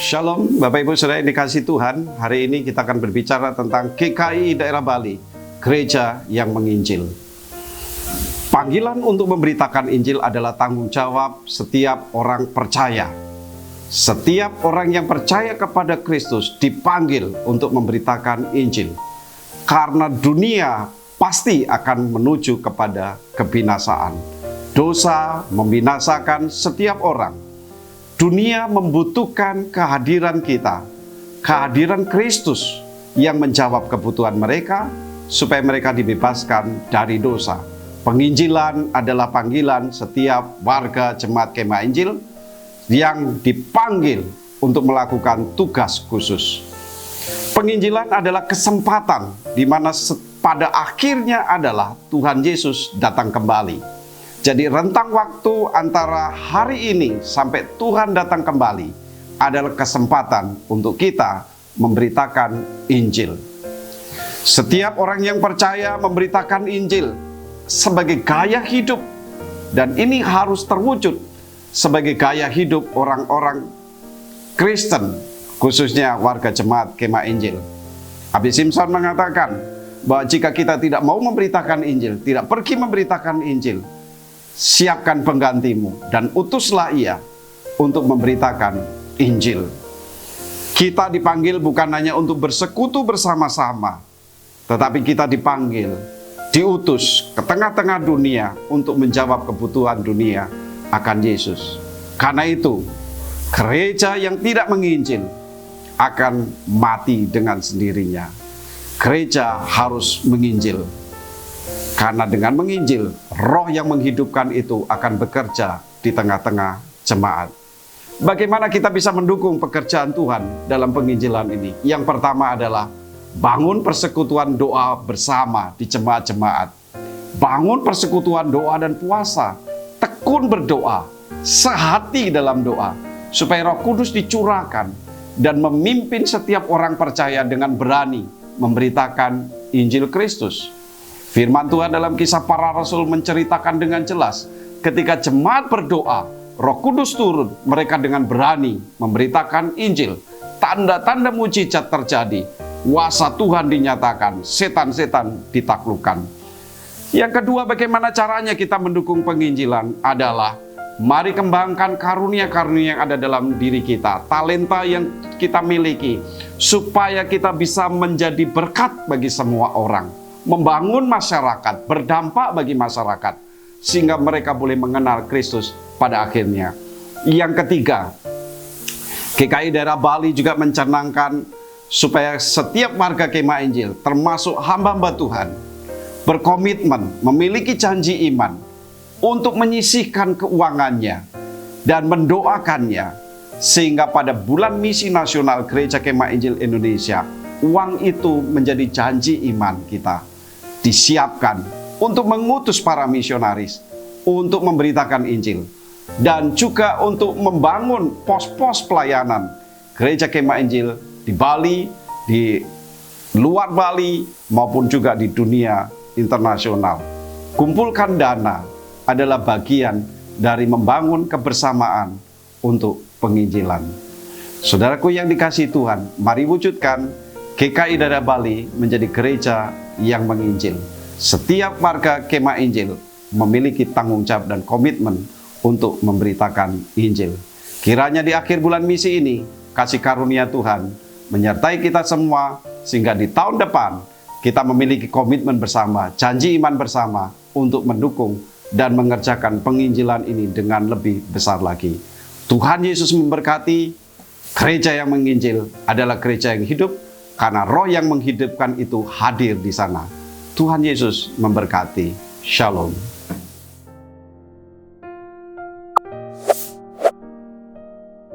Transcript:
Shalom Bapak Ibu Saudara yang dikasihi Tuhan. Hari ini kita akan berbicara tentang GKI Daerah Bali, Gereja yang Menginjil. Panggilan untuk memberitakan Injil adalah tanggung jawab setiap orang percaya. Setiap orang yang percaya kepada Kristus dipanggil untuk memberitakan Injil. Karena dunia pasti akan menuju kepada kebinasaan. Dosa membinasakan setiap orang. Dunia membutuhkan kehadiran kita, kehadiran Kristus yang menjawab kebutuhan mereka supaya mereka dibebaskan dari dosa. Penginjilan adalah panggilan setiap warga jemaat Kemah Injil yang dipanggil untuk melakukan tugas khusus. Penginjilan adalah kesempatan di mana pada akhirnya adalah Tuhan Yesus datang kembali. Jadi rentang waktu antara hari ini sampai Tuhan datang kembali adalah kesempatan untuk kita memberitakan Injil. Setiap orang yang percaya memberitakan Injil sebagai gaya hidup, dan ini harus terwujud sebagai gaya hidup orang-orang Kristen, khususnya warga jemaat Kemah Injil. Abi Simpson mengatakan bahwa jika kita tidak mau memberitakan Injil, tidak pergi memberitakan Injil, siapkan penggantimu dan utuslah ia untuk memberitakan Injil. Kita dipanggil bukan hanya untuk bersekutu bersama-sama, tetapi kita dipanggil, diutus ke tengah-tengah dunia untuk menjawab kebutuhan dunia akan Yesus. Karena itu, gereja yang tidak menginjil akan mati dengan sendirinya. Gereja harus menginjil. Karena dengan menginjil, roh yang menghidupkan itu akan bekerja di tengah-tengah jemaat. Bagaimana kita bisa mendukung pekerjaan Tuhan dalam penginjilan ini? Yang pertama adalah bangun persekutuan doa bersama di jemaat-jemaat. Bangun persekutuan doa dan puasa. Tekun berdoa, sehati dalam doa, supaya Roh Kudus dicurahkan dan memimpin setiap orang percaya dengan berani memberitakan Injil Kristus. Firman Tuhan dalam Kisah Para Rasul menceritakan dengan jelas, ketika jemaat berdoa, Roh Kudus turun, mereka dengan berani memberitakan Injil. Tanda-tanda mujizat terjadi, kuasa Tuhan dinyatakan, setan-setan ditaklukkan. Yang kedua, bagaimana caranya kita mendukung penginjilan adalah mari kembangkan karunia-karunia yang ada dalam diri kita, talenta yang kita miliki, supaya kita bisa menjadi berkat bagi semua orang. Membangun masyarakat, berdampak bagi masyarakat, sehingga mereka boleh mengenal Kristus pada akhirnya. Yang ketiga, GKI Daerah Bali juga mencanangkan supaya setiap warga Kemah Injil, termasuk hamba-hamba Tuhan, berkomitmen, memiliki janji iman untuk menyisihkan keuangannya dan mendoakannya, sehingga pada bulan misi nasional Gereja Kemah Injil Indonesia, uang itu menjadi janji iman kita. Disiapkan untuk mengutus para misionaris untuk memberitakan Injil, dan juga untuk membangun pos-pos pelayanan Gereja Kemah Injil di Bali, di luar Bali, maupun juga di dunia internasional. Kumpulkan dana adalah bagian dari membangun kebersamaan untuk penginjilan. Saudaraku yang dikasihi Tuhan, mari wujudkan GKI Daerah Bali menjadi gereja yang menginjil. Setiap warga Kemah Injil memiliki tanggung jawab dan komitmen untuk memberitakan Injil. Kiranya di akhir bulan misi ini, kasih karunia Tuhan menyertai kita semua, sehingga di tahun depan kita memiliki komitmen bersama, janji iman bersama untuk mendukung dan mengerjakan penginjilan ini dengan lebih besar lagi. Tuhan Yesus memberkati. Gereja yang menginjil adalah gereja yang hidup, karena roh yang menghidupkan itu hadir di sana. Tuhan Yesus memberkati. Shalom.